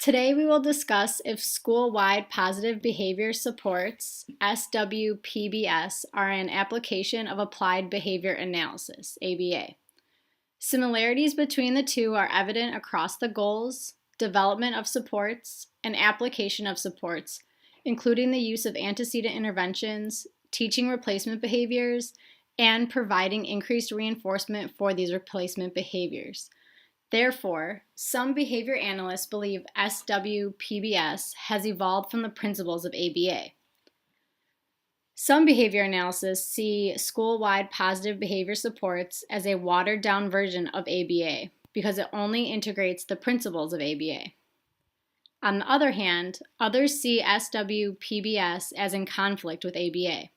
Today we will discuss if school-wide positive behavior supports, SWPBS, are an application of applied behavior analysis, ABA. Similarities between the two are evident across the goals, development of supports, and application of supports, including the use of antecedent interventions, teaching replacement behaviors, and providing increased reinforcement for these replacement behaviors. Therefore, some behavior analysts believe SWPBS has evolved from the principles of ABA. Some behavior analysts see school-wide positive behavior supports as a watered-down version of ABA because it only integrates the principles of ABA. On the other hand, others see SWPBS as in conflict with ABA.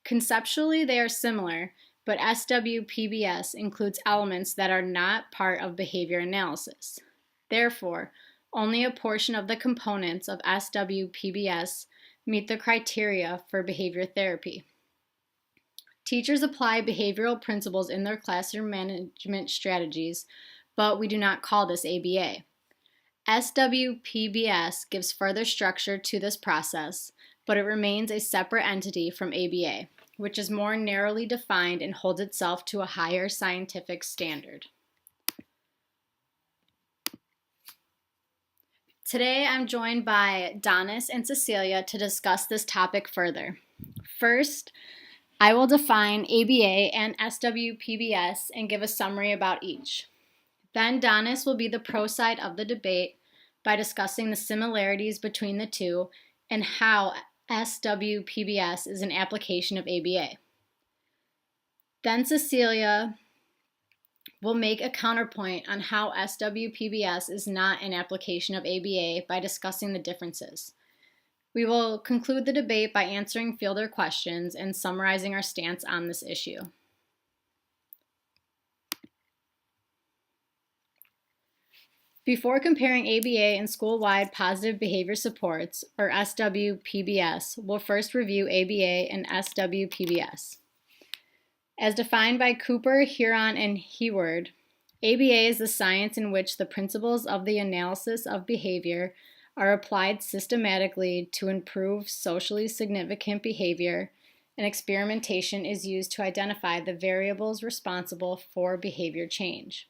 Conceptually, they are similar, but SWPBS includes elements that are not part of behavior analysis. Therefore, only a portion of the components of SWPBS meet the criteria for behavior therapy. Teachers apply behavioral principles in their classroom management strategies, but we do not call this ABA. SWPBS gives further structure to this process, but it remains a separate entity from ABA, which is more narrowly defined and holds itself to a higher scientific standard. Today I'm joined by Donis and Cecilia to discuss this topic further. First, I will define ABA and SWPBS and give a summary about each. Then Donis will be the pro side of the debate by discussing the similarities between the two and how SWPBS is an application of ABA. Then Cecilia will make a counterpoint on how SWPBS is not an application of ABA by discussing the differences. We will conclude the debate by answering fielder questions and summarizing our stance on this issue. Before comparing ABA and school-wide positive behavior supports, or SWPBS, we'll first review ABA and SWPBS. As defined by Cooper, Huron, and Heward, ABA is the science in which the principles of the analysis of behavior are applied systematically to improve socially significant behavior, and experimentation is used to identify the variables responsible for behavior change.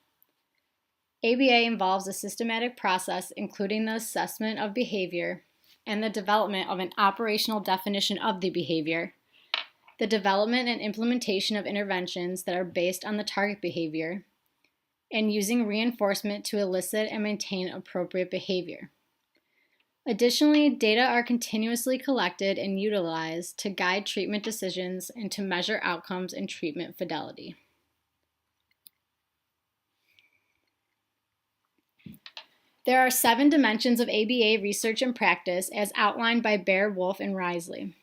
ABA involves a systematic process including the assessment of behavior and the development of an operational definition of the behavior, the development and implementation of interventions that are based on the target behavior, and using reinforcement to elicit and maintain appropriate behavior. Additionally, data are continuously collected and utilized to guide treatment decisions and to measure outcomes and treatment fidelity. There are 7 dimensions of ABA research and practice as outlined by Bear, Wolf, and Risley.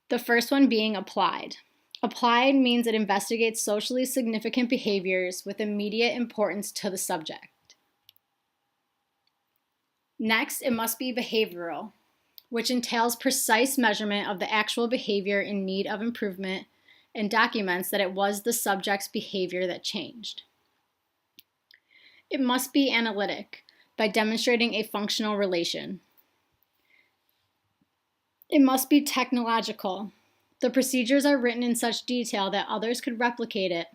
The first one being applied. Applied means it investigates socially significant behaviors with immediate importance to the subject. Next, it must be behavioral, which entails precise measurement of the actual behavior in need of improvement and documents that it was the subject's behavior that changed. It must be analytic by demonstrating a functional relation. It must be technological. The procedures are written in such detail that others could replicate it.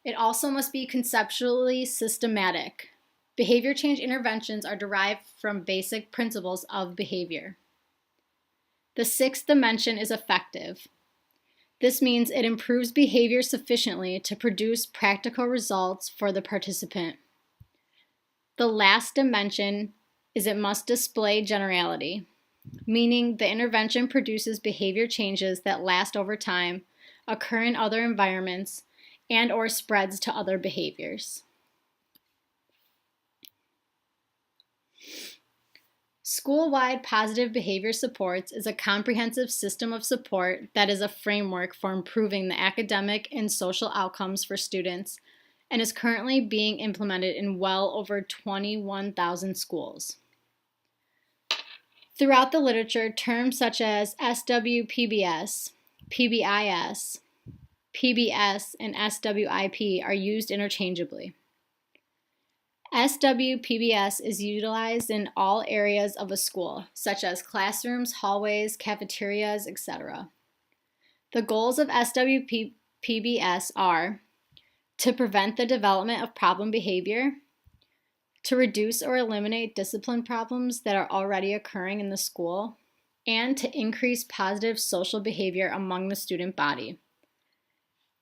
It also must be conceptually systematic. Behavior change interventions are derived from basic principles of behavior. The 6th dimension is effective. This means it improves behavior sufficiently to produce practical results for the participant. The last dimension is it must display generality, meaning the intervention produces behavior changes that last over time, occur in other environments, and/or spreads to other behaviors. School-wide positive behavior supports is a comprehensive system of support that is a framework for improving the academic and social outcomes for students and is currently being implemented in well over 21,000 schools. Throughout the literature, terms such as SWPBS, PBIS, PBS, and SWIP are used interchangeably. SWPBS is utilized in all areas of a school, such as classrooms, hallways, cafeterias, etc. The goals of SWPBS are to prevent the development of problem behavior, to reduce or eliminate discipline problems that are already occurring in the school, and to increase positive social behavior among the student body.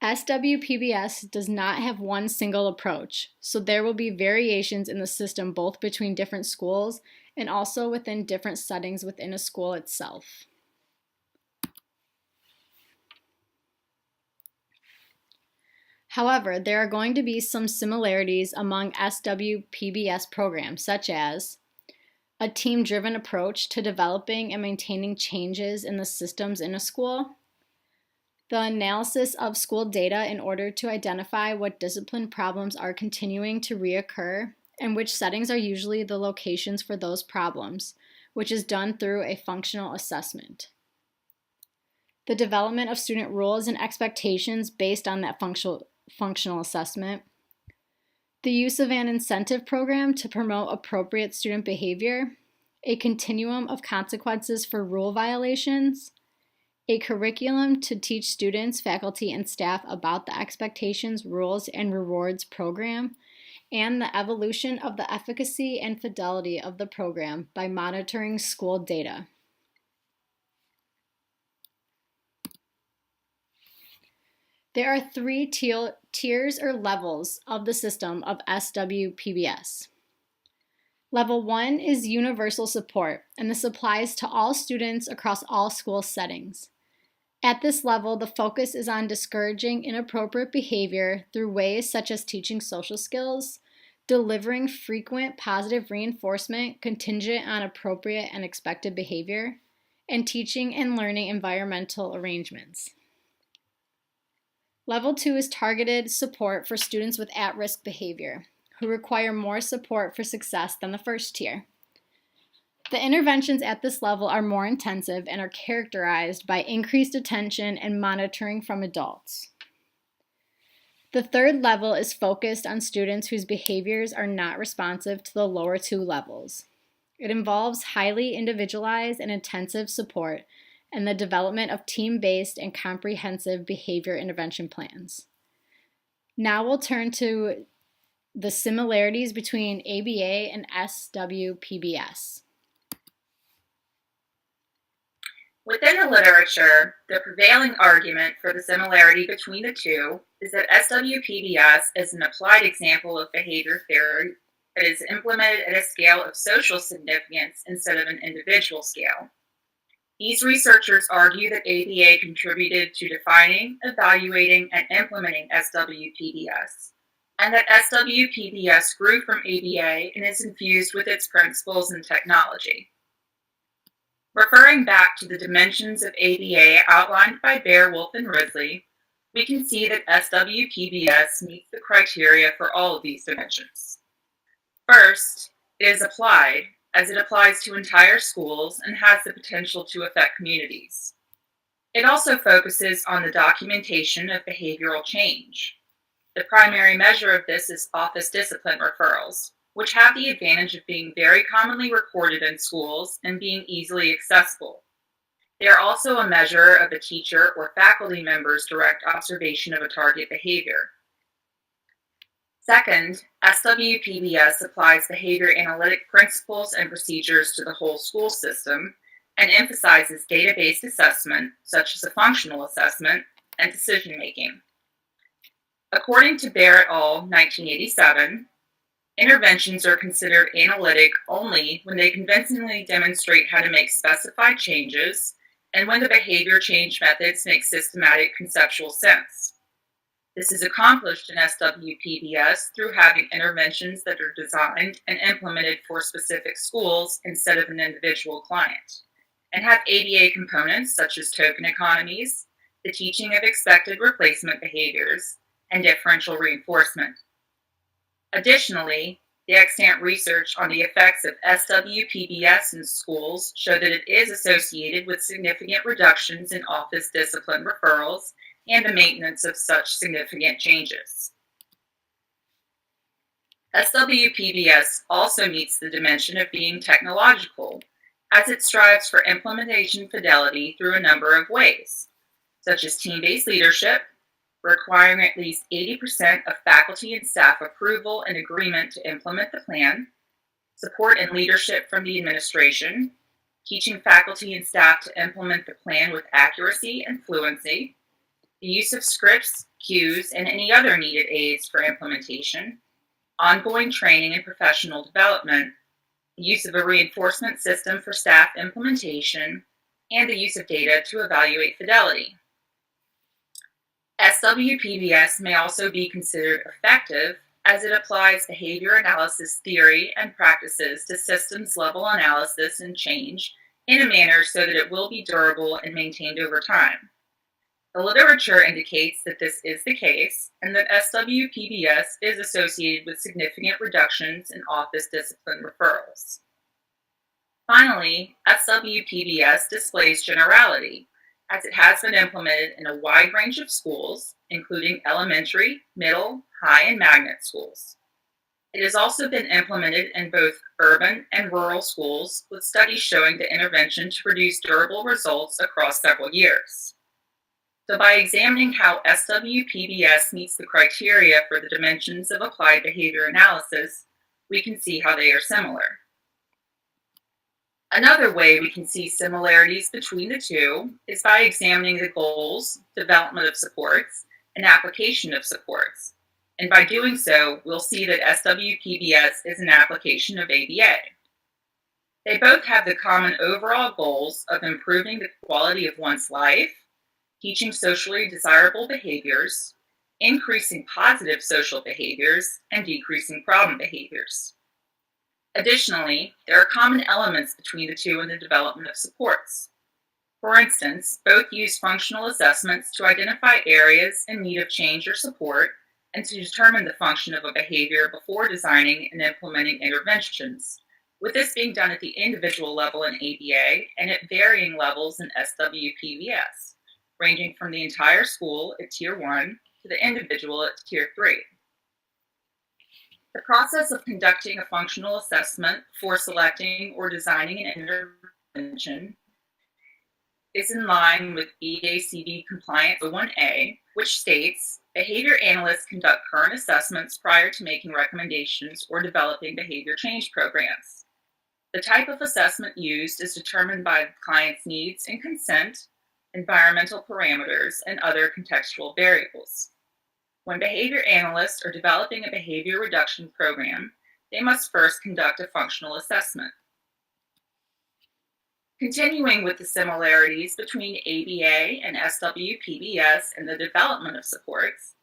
SWPBS does not have one single approach, so there will be variations in the system both between different schools and also within different settings within a school itself. However, there are going to be some similarities among SWPBS programs, such as a team-driven approach to developing and maintaining changes in the systems in a school, the analysis of school data in order to identify what discipline problems are continuing to reoccur and which settings are usually the locations for those problems, which is done through a functional assessment. The development of student rules and expectations based on that functional assessment. The use of an incentive program to promote appropriate student behavior. A continuum of consequences for rule violations. A curriculum to teach students, faculty, and staff about the expectations, rules, and rewards program, and the evolution of the efficacy and fidelity of the program by monitoring school data. There are three tiers or levels of the system of SWPBS. Level 1 is universal support, and this applies to all students across all school settings. At this level, the focus is on discouraging inappropriate behavior through ways such as teaching social skills, delivering frequent positive reinforcement contingent on appropriate and expected behavior, and teaching and learning environmental arrangements. Level 2 is targeted support for students with at-risk behavior, who require more support for success than the first tier. The interventions at this level are more intensive and are characterized by increased attention and monitoring from adults. The third level is focused on students whose behaviors are not responsive to the lower two levels. It involves highly individualized and intensive support and the development of team-based and comprehensive behavior intervention plans. Now we'll turn to the similarities between ABA and SWPBS. Within the literature, the prevailing argument for the similarity between the two is that SWPBS is an applied example of behavior theory that is implemented at a scale of social significance instead of an individual scale. These researchers argue that ABA contributed to defining, evaluating, and implementing SWPBS, and that SWPBS grew from ABA and is infused with its principles and technology. Referring back to the dimensions of ABA outlined by Bear, Wolf, and Risley, we can see that SWPBS meets the criteria for all of these dimensions. First, it is applied, as it applies to entire schools and has the potential to affect communities. It also focuses on the documentation of behavioral change. The primary measure of this is office discipline referrals, which have the advantage of being very commonly recorded in schools and being easily accessible. They are also a measure of a teacher or faculty member's direct observation of a target behavior. Second, SWPBS applies behavior analytic principles and procedures to the whole school system and emphasizes data-based assessment, such as a functional assessment, and decision-making. According to Bear et al., 1987, interventions are considered analytic only when they convincingly demonstrate how to make specified changes and when the behavior change methods make systematic conceptual sense. This is accomplished in SWPBS through having interventions that are designed and implemented for specific schools instead of an individual client, and have ABA components such as token economies, the teaching of expected replacement behaviors, and differential reinforcement. Additionally, the extant research on the effects of SWPBS in schools show that it is associated with significant reductions in office discipline referrals and the maintenance of such significant changes. SWPBS also meets the dimension of being technological, as it strives for implementation fidelity through a number of ways, such as team-based leadership, requiring at least 80% of faculty and staff approval and agreement to implement the plan, support and leadership from the administration, teaching faculty and staff to implement the plan with accuracy and fluency, the use of scripts, cues, and any other needed aids for implementation, ongoing training and professional development, the use of a reinforcement system for staff implementation, and the use of data to evaluate fidelity. SWPBS may also be considered effective as it applies behavior analysis theory and practices to systems-level analysis and change in a manner so that it will be durable and maintained over time. The literature indicates that this is the case and that SWPBS is associated with significant reductions in office discipline referrals. Finally, SWPBS displays generality, as it has been implemented in a wide range of schools, including elementary, middle, high, and magnet schools. It has also been implemented in both urban and rural schools, with studies showing the intervention to produce durable results across several years. So by examining how SWPBS meets the criteria for the dimensions of applied behavior analysis, we can see how they are similar. Another way we can see similarities between the two is by examining the goals, development of supports, and application of supports. And by doing so, we'll see that SWPBS is an application of ABA. They both have the common overall goals of improving the quality of one's life, teaching socially desirable behaviors, increasing positive social behaviors, and decreasing problem behaviors. Additionally, there are common elements between the two in the development of supports. For instance, both use functional assessments to identify areas in need of change or support and to determine the function of a behavior before designing and implementing interventions, with this being done at the individual level in ABA and at varying levels in SWPBS, ranging from the entire school at Tier 1 to the individual at Tier 3. The process of conducting a functional assessment for selecting or designing an intervention is in line with EACB Compliance 01A, which states, behavior analysts conduct current assessments prior to making recommendations or developing behavior change programs. The type of assessment used is determined by the client's needs and consent, environmental parameters, and other contextual variables. When behavior analysts are developing a behavior reduction program, they must first conduct a functional assessment. Continuing with the similarities between ABA and SWPBS in the development of supports,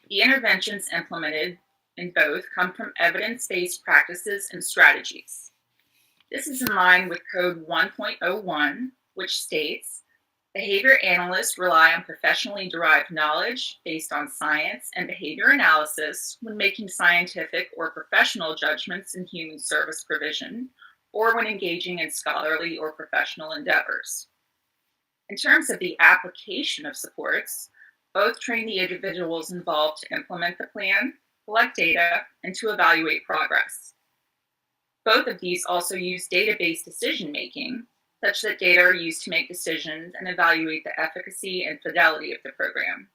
the interventions implemented in both come from evidence-based practices and strategies. This is in line with Code 1.01, which states, behavior analysts rely on professionally derived knowledge based on science and behavior analysis when making scientific or professional judgments in human service provision, or when engaging in scholarly or professional endeavors. In terms of the application of supports, both train the individuals involved to implement the plan, collect data, and to evaluate progress. Both of these also use data-based decision-making, such that data are used to make decisions and evaluate the efficacy and fidelity of the program.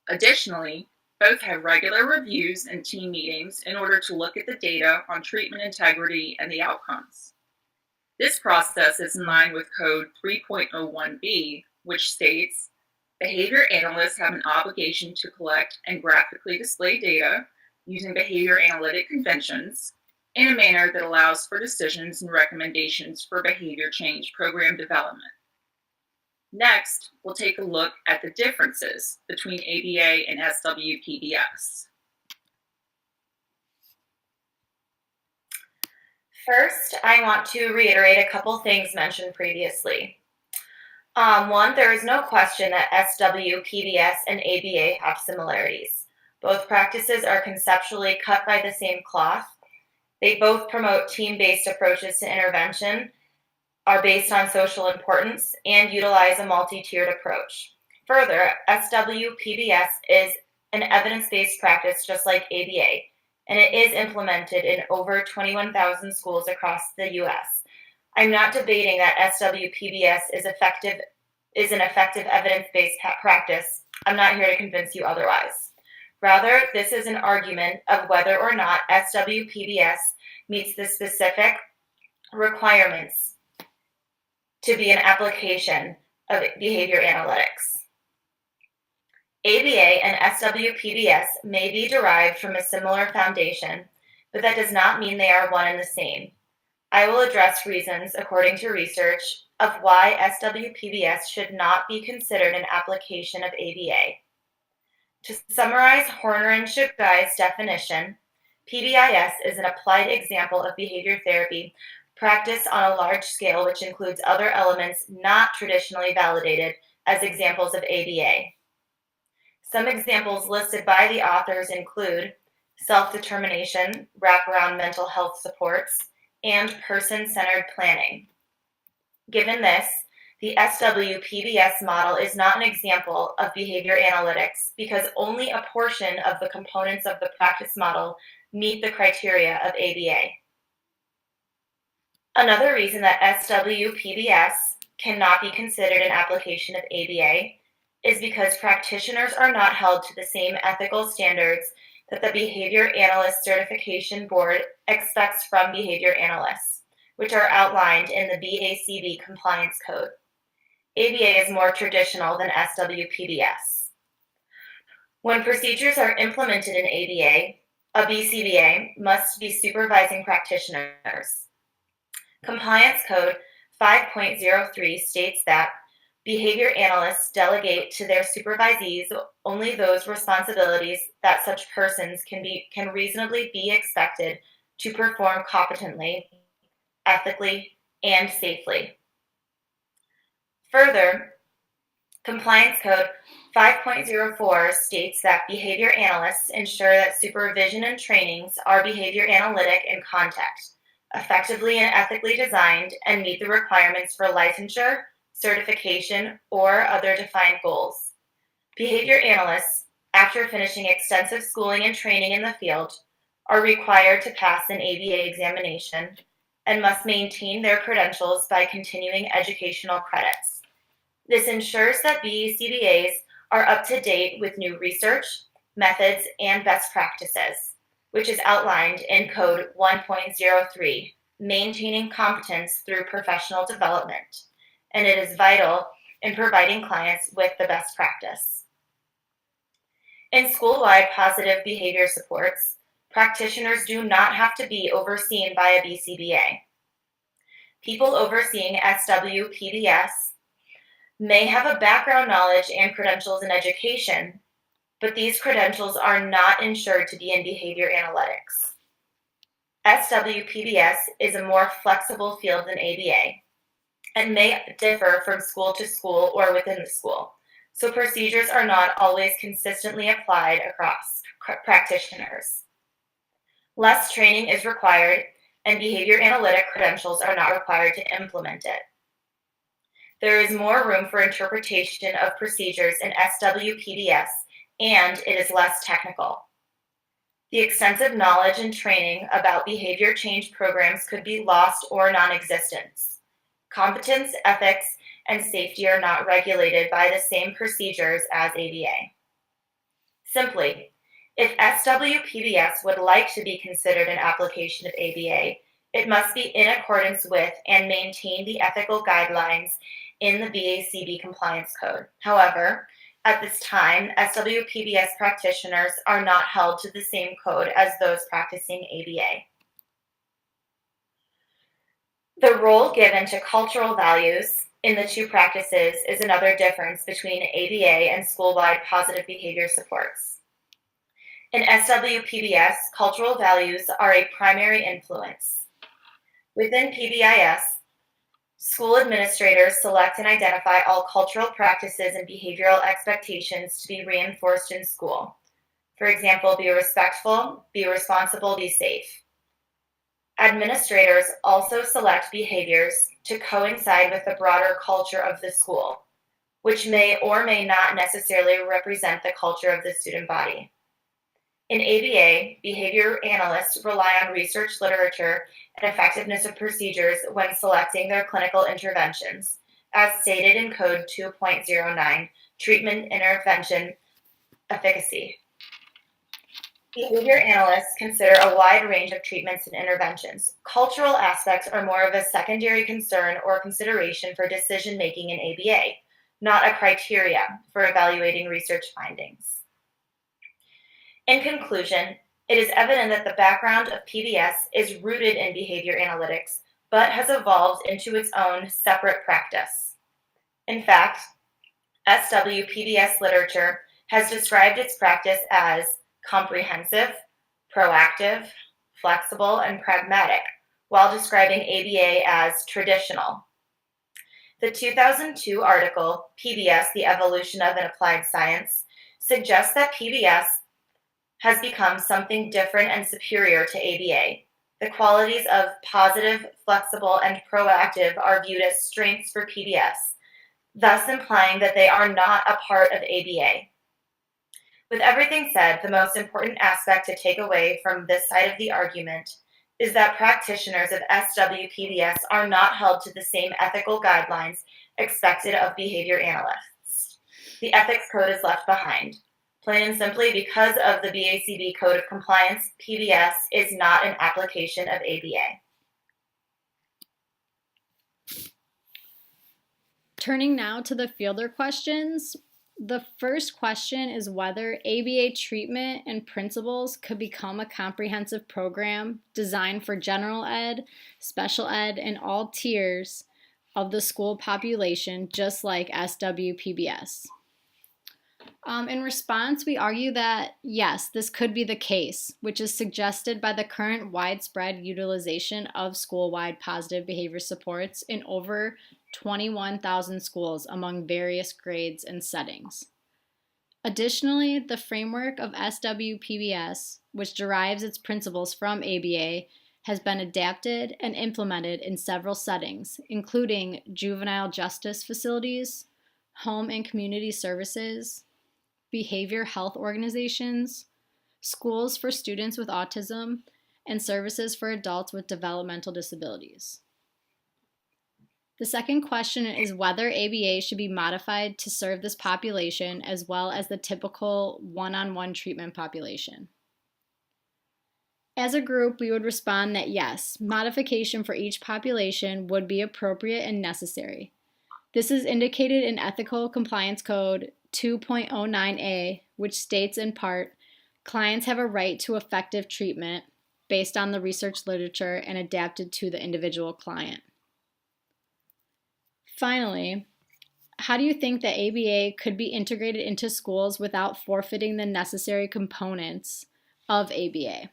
Additionally, both have regular reviews and team meetings in order to look at the data on treatment integrity and the outcomes. This process is in line with Code 3.01b, which states, behavior analysts have an obligation to collect and graphically display data using behavior analytic conventions in a manner that allows for decisions and recommendations for behavior change program development. Next, we'll take a look at the differences between ABA and SWPBS. First, I want to reiterate a couple things mentioned previously. One, there is no question that SWPBS and ABA have similarities. Both practices are conceptually cut by the same cloth. They both promote team-based approaches to intervention, are based on social importance, and utilize a multi-tiered approach. Further, SWPBS is an evidence-based practice just like ABA, and it is implemented in over 21,000 schools across the U.S. I'm not debating that SWPBS is an effective evidence-based practice. I'm not here to convince you otherwise. Rather, this is an argument of whether or not SWPBS meets the specific requirements to be an application of behavior analytics. ABA and SWPBS may be derived from a similar foundation, but that does not mean they are one and the same. I will address reasons, according to research, of why SWPBS should not be considered an application of ABA. To summarize Horner and Shugai's definition, PBIS is an applied example of behavior therapy practiced on a large scale, which includes other elements not traditionally validated as examples of ABA. Some examples listed by the authors include self-determination, wraparound mental health supports, and person-centered planning. Given this, the SWPBS model is not an example of behavior analytics because only a portion of the components of the practice model meet the criteria of ABA. Another reason that SWPBS cannot be considered an application of ABA is because practitioners are not held to the same ethical standards that the Behavior Analyst Certification Board expects from behavior analysts, which are outlined in the BACB Compliance Code. ABA is more traditional than SWPBS. When procedures are implemented in ABA, a BCBA must be supervising practitioners. Compliance Code 5.03 states that behavior analysts delegate to their supervisees only those responsibilities that such persons can reasonably be expected to perform competently, ethically, and safely. Further, Compliance Code 5.04 states that behavior analysts ensure that supervision and trainings are behavior analytic in context, effectively and ethically designed, and meet the requirements for licensure, certification, or other defined goals. Behavior analysts, after finishing extensive schooling and training in the field, are required to pass an ABA examination and must maintain their credentials by continuing educational credits. This ensures that BCBAs are up to date with new research, methods, and best practices, which is outlined in Code 1.03, Maintaining Competence Through Professional Development, and it is vital in providing clients with the best practice. In school-wide positive behavior supports, practitioners do not have to be overseen by a BCBA. People overseeing SWPBS may have a background knowledge and credentials in education, but these credentials are not ensured to be in behavior analytics. SWPBS is a more flexible field than ABA and may differ from school to school or within the school, so procedures are not always consistently applied across practitioners. Less training is required, and behavior analytic credentials are not required to implement it. There is more room for interpretation of procedures in SWPBS, and it is less technical. The extensive knowledge and training about behavior change programs could be lost or non-existent. Competence, ethics, and safety are not regulated by the same procedures as ABA. Simply, if SWPBS would like to be considered an application of ABA, it must be in accordance with and maintain the ethical guidelines in the BACB Compliance Code. However, at this time, SWPBS practitioners are not held to the same code as those practicing ABA. The role given to cultural values in the two practices is another difference between ABA and school-wide positive behavior supports. In SWPBS, cultural values are a primary influence. Within PBIS, school administrators select and identify all cultural practices and behavioral expectations to be reinforced in school. For example, be respectful, be responsible, be safe. Administrators also select behaviors to coincide with the broader culture of the school, which may or may not necessarily represent the culture of the student body. In ABA, behavior analysts rely on research literature and effectiveness of procedures when selecting their clinical interventions, as stated in Code 2.09, Treatment Intervention Efficacy. Behavior analysts consider a wide range of treatments and interventions. Cultural aspects are more of a secondary concern or consideration for decision-making in ABA, not a criteria for evaluating research findings. In conclusion, it is evident that the background of PBS is rooted in behavior analytics, but has evolved into its own separate practice. In fact, SWPBS literature has described its practice as comprehensive, proactive, flexible, and pragmatic, while describing ABA as traditional. The 2002 article, PBS, The Evolution of an Applied Science, suggests that PBS has become something different and superior to ABA. The qualities of positive, flexible, and proactive are viewed as strengths for PBS, thus implying that they are not a part of ABA. With everything said, the most important aspect to take away from this side of the argument is that practitioners of SWPBS are not held to the same ethical guidelines expected of behavior analysts. The ethics code is left behind. Plain and simply, because of the BACB Code of Compliance, PBS is not an application of ABA. Turning now to the fielder questions. The first question is whether ABA treatment and principles could become a comprehensive program designed for general ed, special ed, and all tiers of the school population, just like SWPBS. In response, we argue that yes, this could be the case, which is suggested by the current widespread utilization of school-wide positive behavior supports in over 21,000 schools among various grades and settings. Additionally, the framework of SWPBS, which derives its principles from ABA, has been adapted and implemented in several settings, including juvenile justice facilities, home and community services, behavior health organizations, schools for students with autism, and services for adults with developmental disabilities. The second question is whether ABA should be modified to serve this population as well as the typical one-on-one treatment population. As a group, we would respond that yes, modification for each population would be appropriate and necessary. This is indicated in Ethical Compliance Code 2.09a, which states in part, clients have a right to effective treatment based on the research literature and adapted to the individual client. Finally, how do you think that ABA could be integrated into schools without forfeiting the necessary components of ABA?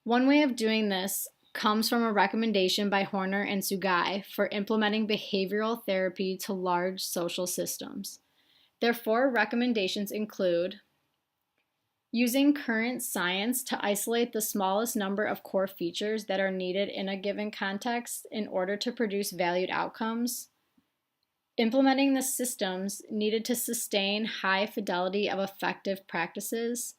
One way of doing this comes from a recommendation by Horner and Sugai for implementing behavioral therapy to large social systems. Their 4 recommendations include using current science to isolate the smallest number of core features that are needed in a given context in order to produce valued outcomes, implementing the systems needed to sustain high fidelity of effective practices.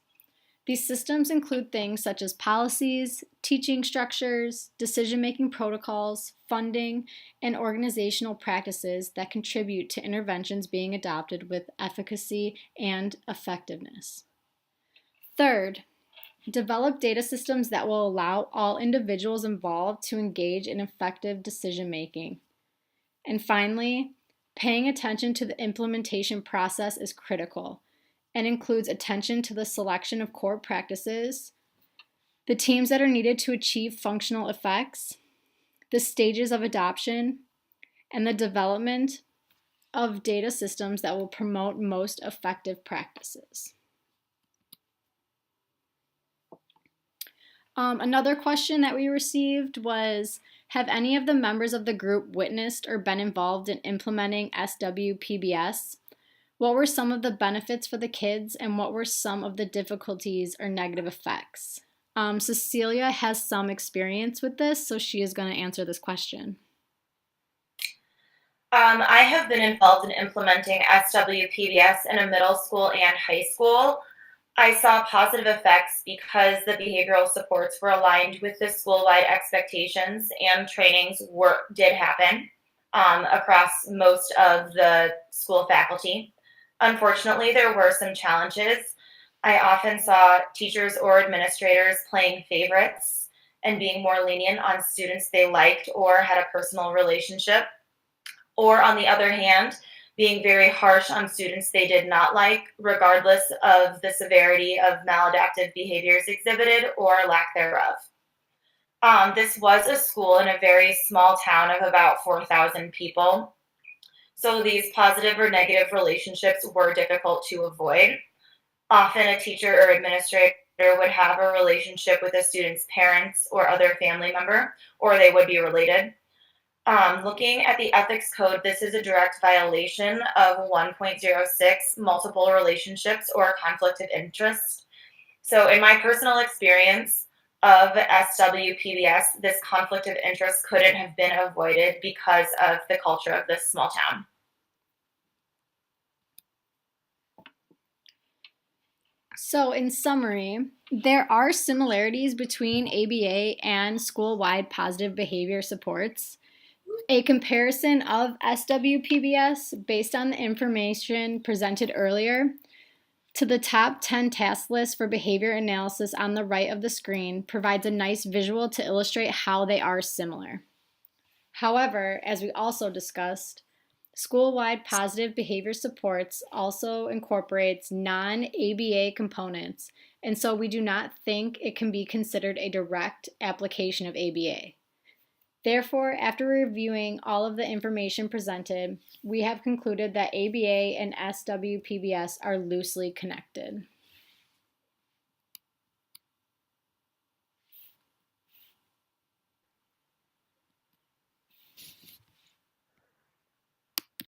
These systems include things such as policies, teaching structures, decision-making protocols, funding, and organizational practices that contribute to interventions being adopted with efficacy and effectiveness. Third, develop data systems that will allow all individuals involved to engage in effective decision-making. And finally, paying attention to the implementation process is critical and includes attention to the selection of core practices, the teams that are needed to achieve functional effects, the stages of adoption, and the development of data systems that will promote most effective practices. Another question that we received was, have any of the members of the group witnessed or been involved in implementing SWPBS? What were some of the benefits for the kids and what were some of the difficulties or negative effects? Cecilia has some experience with this, so she is going to answer this question. I have been involved in implementing SWPBS in a middle school and high school. I saw positive effects because the behavioral supports were aligned with the school-wide expectations and trainings did happen across most of the school faculty. Unfortunately, there were some challenges. I often saw teachers or administrators playing favorites and being more lenient on students they liked or had a personal relationship, or on the other hand, being very harsh on students they did not like, regardless of the severity of maladaptive behaviors exhibited or lack thereof. This was a school in a very small town of about 4,000 people, so these positive or negative relationships were difficult to avoid. Often a teacher or administrator would have a relationship with a student's parents or other family member, or they would be related. Looking at the ethics code, this is a direct violation of 1.06, multiple relationships or conflict of interest. So in my personal experience of SWPBS, this conflict of interest couldn't have been avoided because of the culture of this small town. So, in summary, there are similarities between ABA and school-wide positive behavior supports. A comparison of SWPBS based on the information presented earlier to the top 10 task list for behavior analysis on the right of the screen provides a nice visual to illustrate how they are similar. However, as we also discussed, school-wide positive behavior supports also incorporates non-ABA components, and so we do not think it can be considered a direct application of ABA. Therefore, after reviewing all of the information presented, we have concluded that ABA and SWPBS are loosely connected.